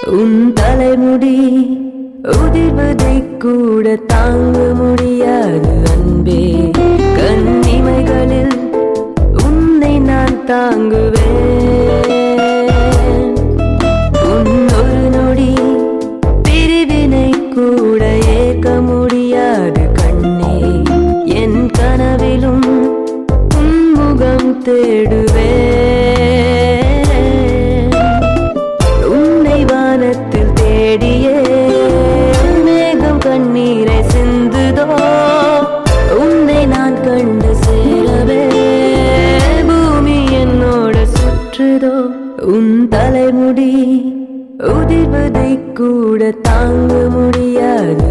உன் தலைமுடி உதிர்வதை கூட தாங்க முடியாது அன்பே. கண்ணிமைகளில் உன்னை நான் தாங்குவேன். உன் ஒரு நொடி பிரிவினை கூட ஏற்க முடியாது கண்ணே. என் கனவிலும் உன் முகம் தேடுவேன். உன்னை வானத்தில் தேடியே மேகம் கண்ணீரை சிந்துதோ. உன்னை நான் கண்டு சேரவே பூமி என்னோட சுற்றுதோ. உன் தலைமுடி உதிர்வதை கூட தாங்க முடியாது